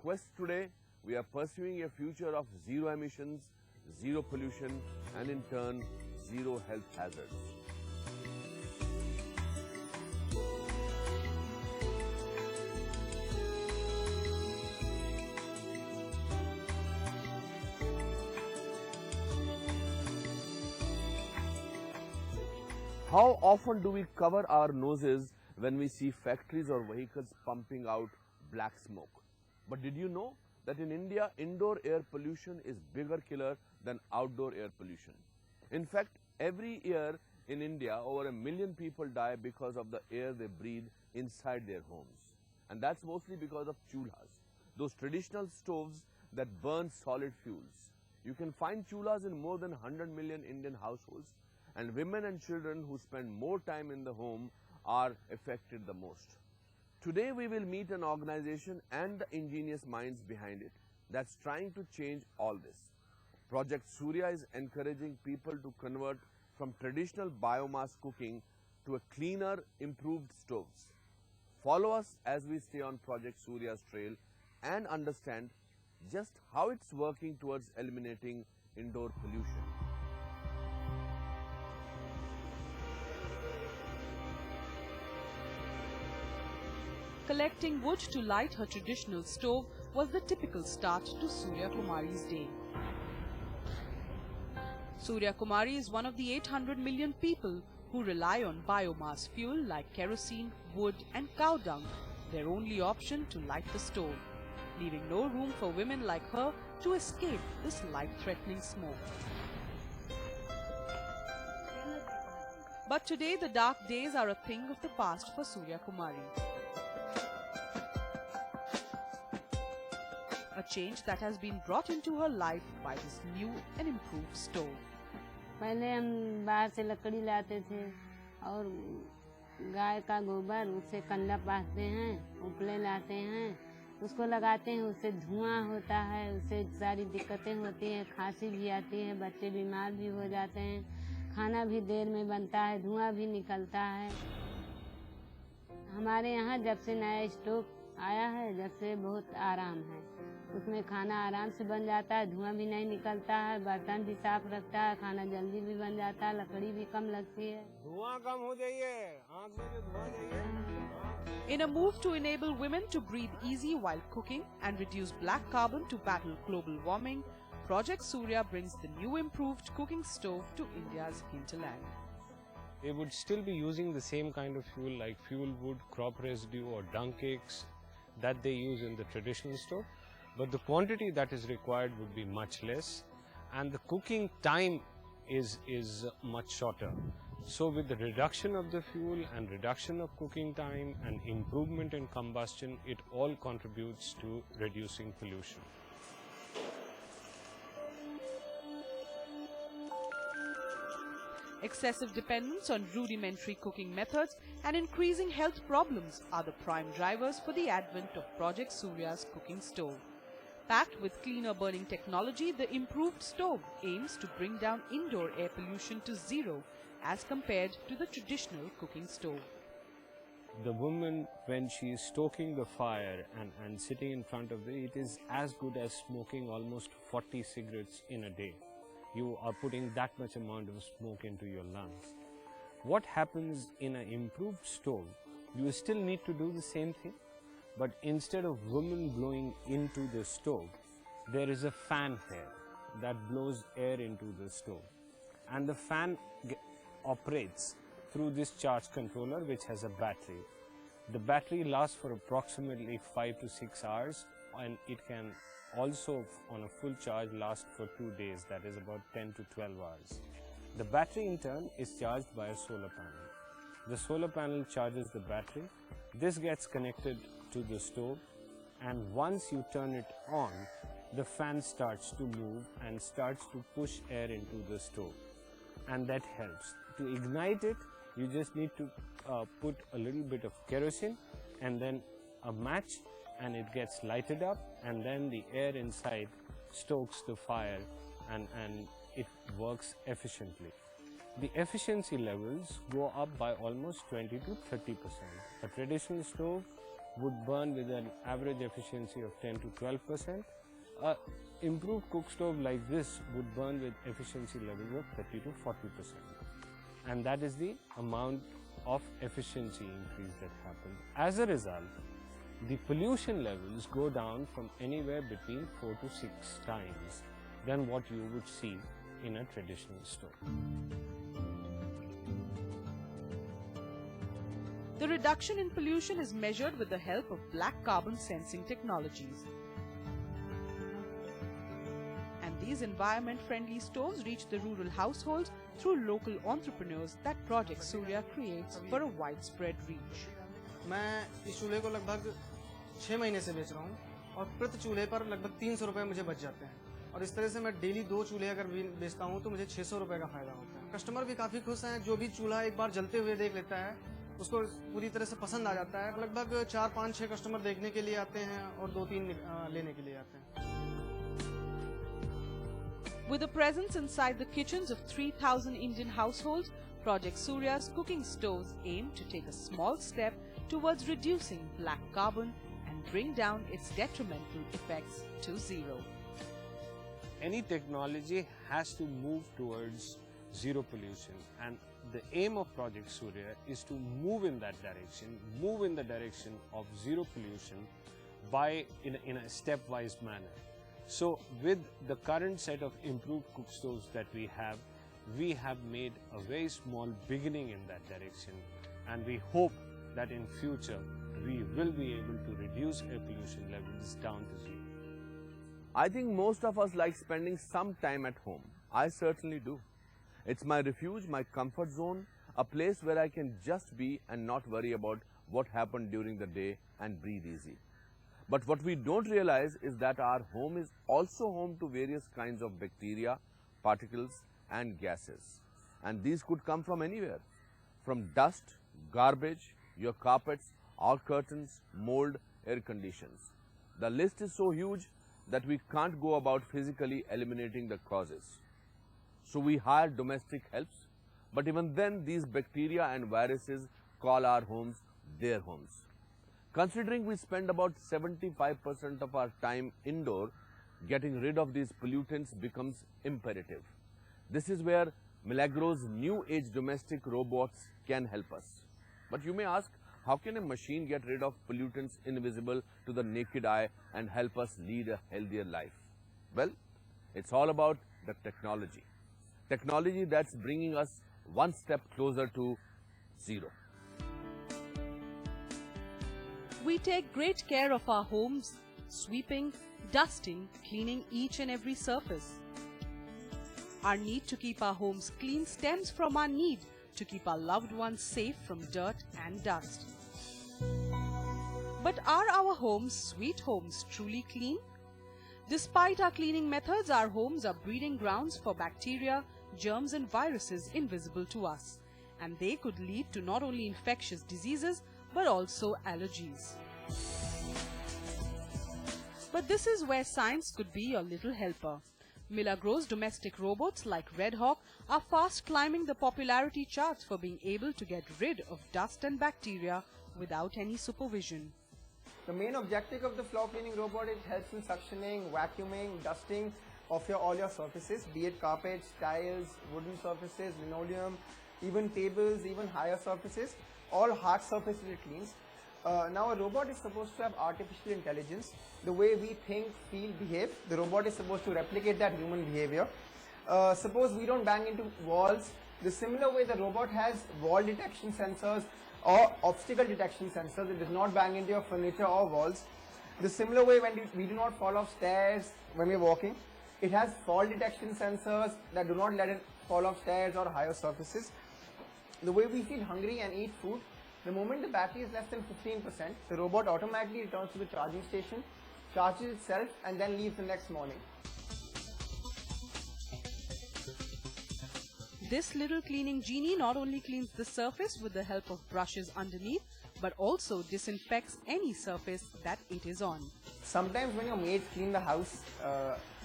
quest today, we are pursuing a future of zero emissions, zero pollution, and in turn, zero health hazards. How often do we cover our noses when we see factories or vehicles pumping out black smoke? But did you know that in India, indoor air pollution is bigger killer than outdoor air pollution? In fact, every year in India, over 1 million people die because of the air they breathe inside their homes. And that's mostly because of chulhas, those traditional stoves that burn solid fuels. You can find chulhas in more than 100 million Indian households, and women and children who spend more time in the home are affected the most. Today we will meet an organization and the ingenious minds behind it that's trying to change all this. Project Surya is encouraging people to convert from traditional biomass cooking to a cleaner, improved stoves. Follow us as we stay on Project Surya's trail and understand just how it's working towards eliminating indoor pollution. Collecting wood to light her traditional stove was the typical start to Surya Kumari's day. Surya Kumari is one of the 800 million people who rely on biomass fuel like kerosene, wood and cow dung, their only option to light the stove, leaving no room for women like her to escape this life-threatening smoke. But today the dark days are a thing of the past for Surya Kumari. A change that has been brought into her life by this new and improved stove. पहले हम बाहर से लकड़ी लाते थे और गाय का गोबर उससे कंडा पाथते हैं, उपले लाते हैं, उसको लगाते हैं, उससे धुआं होता है, उससे सारी दिक्कतें होती हैं, खांसी भी आती है, बच्चे बीमार भी हो जाते हैं, खाना भी देर में बनता है, धुआं भी निकलता है। हमारे यहाँ जब से नया स्टोव आया है, जब से बहुत आराम है, उसमें खाना आराम से बन जाता है, धुआं भी नहीं निकलता है, बर्तन भी साफ रखता है, खाना जल्दी भी बन जाता है, लकड़ी भी कम लगती है। धुआं कम हो जाइए, आँख में जो धुआं जाइए। In a move to enable women to breathe easy while cooking and reduce black carbon to battle global warming, Project Surya brings the new improved cooking stove to India's hinterland. They would still be using the same kind of fuel like fuel wood, crop residue or dung cakes that they use in the traditional stove. But the quantity that is required would be much less and the cooking time is much shorter. So with the reduction of the fuel and reduction of cooking time and improvement in combustion, it all contributes to reducing pollution. Excessive dependence on rudimentary cooking methods and increasing health problems are the prime drivers for the advent of Project Surya's cooking stove. Packed with cleaner burning technology, the improved stove aims to bring down indoor air pollution to zero as compared to the traditional cooking stove. The woman, when she is stoking the fire and sitting in front of it is as good as smoking almost 40 cigarettes in a day. You are putting that much amount of smoke into your lungs. What happens in an improved stove, you still need to do the same thing, but instead of women blowing into the stove, there is a fan here that blows air into the stove. And the fan operates through this charge controller which has a battery. The battery lasts for approximately 5 to 6 hours and it can also on a full charge last for 2 days, that is about 10 to 12 hours. The battery in turn is charged by a solar panel. The solar panel charges the battery. This gets connected to the stove and once you turn it on, the fan starts to move and starts to push air into the stove and that helps. To ignite it, you just need to put a little bit of kerosene and then a match and it gets lighted up and then the air inside stokes the fire and it works efficiently. The efficiency levels go up by almost 20 to 30%. A traditional stove would burn with an average efficiency of 10 to 12%. Improved cook stove like this would burn with efficiency levels of 30 to 40%. And that is the amount of efficiency increase that happens. As a result, the pollution levels go down from anywhere between 4 to 6 times than what you would see in a traditional stove. The reduction in pollution is measured with the help of black carbon sensing technologies. And these environment-friendly stoves reach the rural households through local entrepreneurs that Project Surya creates for a widespread reach. मैं इस चूल्हे को लगभग 6 महीने से बेच रहा हूँ और प्रति चूल्हे पर लगभग 300 रुपये मुझे बच जाते हैं और इस तरह से मैं डेली 2 चूल्हे अगर बेचता हूँ तो मुझे 600 रुपये का फायदा होता है। कस्टमर भी काफ़ी खुश हैं, जो भी चूल्हा एक बार जलते हुए देख लेता है उसको पूरी तरह से पसंद आ जाता है। लगभग 4, 5, 6 कस्टमर देखने के लिए आते हैं और 2, 3 लेने के लिए आते हैं। With a presence inside the kitchens of 3,000 Indian households, Project Surya's cooking stoves aim to take a small step towards reducing black carbon and bring down its detrimental effects to zero. Any technology has to move towards zero pollution, and the aim of Project Surya is to move in that direction, move in the direction of zero pollution in a stepwise manner. So with the current set of improved cook stoves that we have made a very small beginning in that direction, and we hope that in future we will be able to reduce air pollution levels down to zero. I think most of us like spending some time at home. I certainly do. It's my refuge, my comfort zone, a place where I can just be and not worry about what happened during the day and breathe easy. But what we don't realize is that our home is also home to various kinds of bacteria, particles and gases. And these could come from anywhere, from dust, garbage, your carpets, our curtains, mold, air conditions. The list is so huge that we can't go about physically eliminating the causes. So we hire domestic helps, but even then these bacteria and viruses call our homes their homes. Considering we spend about 75% of our time indoor, getting rid of these pollutants becomes imperative. This is where Milagro's new age domestic robots can help us. But you may ask, how can a machine get rid of pollutants invisible to the naked eye and help us lead a healthier life? Well, it's all about the technology. Technology that's bringing us one step closer to zero. We take great care of our homes, sweeping, dusting, cleaning each and every surface. Our need to keep our homes clean stems from our need to keep our loved ones safe from dirt and dust. But are our homes, sweet homes, truly clean? Despite our cleaning methods, our homes are breeding grounds for bacteria, germs and viruses invisible to us, and they could lead to not only infectious diseases but also allergies. But this is where science could be your little helper. Milagro's domestic robots like Red Hawk are fast climbing the popularity charts for being able to get rid of dust and bacteria without any supervision. The main objective of the floor cleaning robot, it helps in suctioning, vacuuming, dusting of all your surfaces, be it carpets, tiles, wooden surfaces, linoleum, even tables, even higher surfaces, all hard surfaces it cleans. Now a robot is supposed to have artificial intelligence. The way we think, feel, behave, the robot is supposed to replicate that human behavior. Suppose we don't bang into walls, the similar way the robot has wall detection sensors or obstacle detection sensors, it does not bang into your furniture or walls. The similar way when we do not fall off stairs when we are walking, it has fall detection sensors that do not let it fall off stairs or higher surfaces. The way we feel hungry and eat food, the moment the battery is less than 15%, the robot automatically returns to the charging station, charges itself and then leaves the next morning. This little cleaning genie not only cleans the surface with the help of brushes underneath, but also disinfects any surface that it is on. Sometimes when your maids clean the house,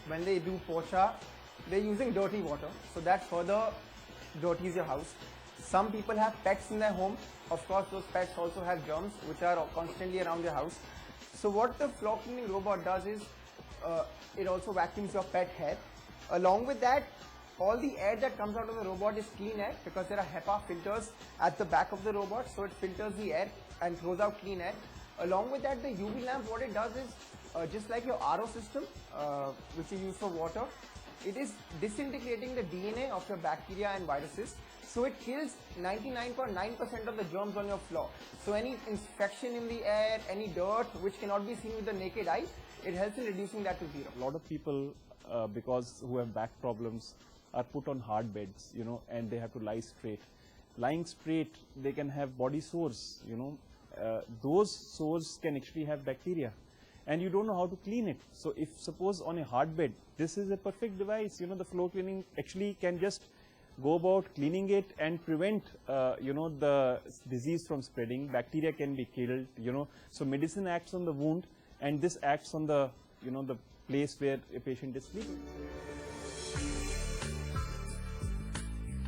when they do pocha, they're using dirty water, so that further dirties your house. Some people have pets in their home. Of course, those pets also have germs which are constantly around your house. So what the floor cleaning robot does is, it also vacuums your pet hair. Along with that, all the air that comes out of the robot is clean air because there are HEPA filters at the back of the robot, so it filters the air and throws out clean air. Along with that, the UV lamp, what it does is, just like your RO system, which you use for water, it is disintegrating the DNA of your bacteria and viruses. So it kills 99.9% of the germs on your floor. So any infection in the air, any dirt which cannot be seen with the naked eye, it helps in reducing that to zero. A lot of people, because who have back problems, are put on hard beds, you know, and they have to lie straight. Lying straight, they can have body sores, you know. Those sores can actually have bacteria, and you don't know how to clean it. So if suppose on a hard bed, this is a perfect device, you know, the floor cleaning actually can just go about cleaning it and prevent, you know, the disease from spreading. Bacteria can be killed, you know. So medicine acts on the wound, and this acts on the, you know, the place where a patient is sleeping.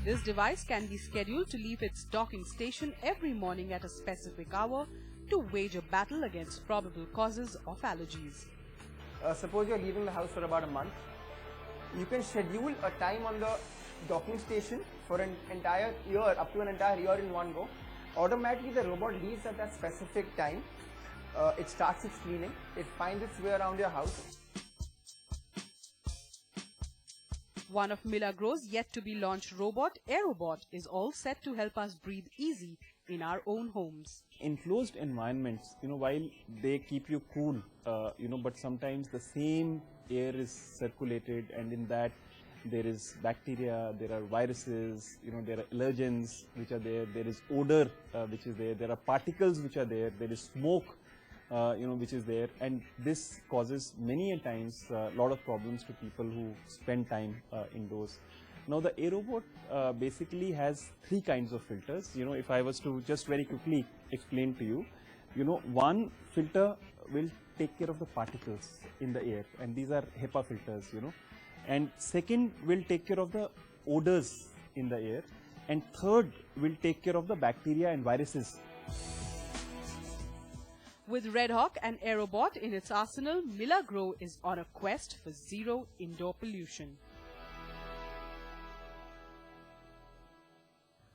This device can be scheduled to leave its docking station every morning at a specific hour to wage a battle against probable causes of allergies. Suppose you're leaving the house for about a month. You can schedule a time on the docking station for an entire year, up to an entire year in one go. Automatically the robot leaves at that specific time. It starts its cleaning. It finds its way around your house. One of Milagros' yet-to-be launched robot, Aerobot, is all set to help us breathe easy in our own homes. Enclosed environments, you know, while they keep you cool, you know, but sometimes the same air is circulated, and in that there is bacteria, there are viruses, you know, there are allergens which are there, there is odor which is there are particles which are there is smoke, you know, which is there, and this causes many a times a lot of problems to people who spend time indoors. Now the Aerobot basically has three kinds of filters. You know, if I was to just very quickly explain to you, you know, one filter will take care of the particles in the air, and these are HEPA filters, you know, and second will take care of the odors in the air, and third will take care of the bacteria and viruses. With Red Hawk and Aerobot in its arsenal, Milagro is on a quest for zero indoor pollution.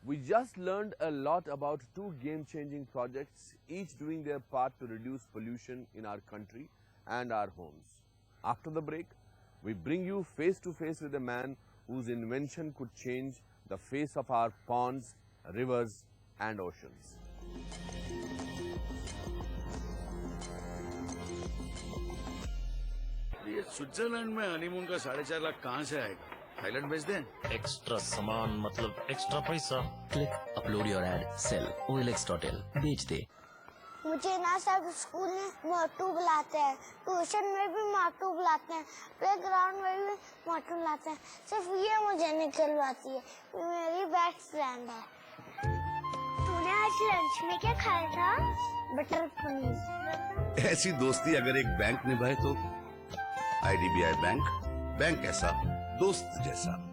We just learned a lot about two game-changing projects, each doing their part to reduce pollution in our country and our homes. After the break, we bring you face-to-face with a man whose invention could change the face of our ponds, rivers and oceans. ये Switzerland में honeymoon का 4.5 लाख कहाँ से आएगा? Thailand भेज दें? Extra सामान मतलब एक्स्ट्रा पैसा। Click upload your ad sell OLX.in बेच दे। मुझे ना सब स्कूल में मोटू बुलाते हैं, ट्यूशन में भी मोटू बुलाते हैं, प्लेग्राउंड में भी मोटू बुलाते हैं। सिर्फ ये मुझे नहीं खिलवाती है, मेरी बेस्ट फ्रेंड है। तूने आज लंच में क्या खाया था? बटर पनीर। ऐसी दोस्ती अगर एक बैंक निभाए तो IDBI बैंक, बैंक ऐसा दोस्त जैसा।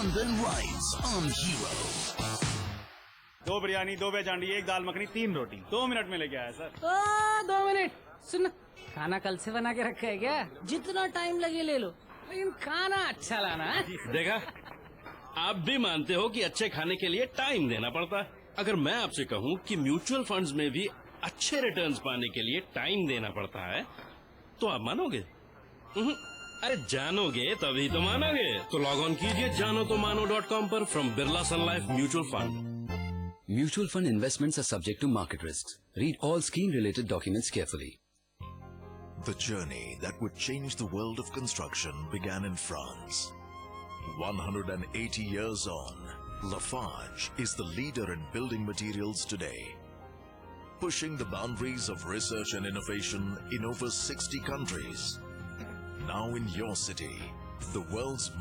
Sunburn rides on Hero. 2 biryani, 2 veg handi, 1 dal makhani, 3 roti. 2 minute में लेके आया सर। 2 मिनट सुन, खाना कल से बना के रखा है क्या? जितना टाइम लगे ले लो, लेकिन खाना अच्छा लाना है। देखा, आप भी मानते हो कि अच्छे खाने के लिए टाइम देना पड़ता है। अगर मैं आपसे कहूँ कि म्यूचुअल फंड्स में भी अच्छे रिटर्न्स पाने के लिए टाइम देना पड़ता है, तो आप मानोगे? अरे जानोगे तभी तो मानोगे। तो लॉग ऑन कीजिए जानोतोमानो.com पर from Birla Sun Life mutual fund. Mutual fund investments are subject to market risks. Read all scheme-related documents carefully. The journey that would change the world of construction began in France. 180 years on, Lafarge is the leader in building materials today, pushing the boundaries of research and innovation in over 60 countries. Now in your city, the world's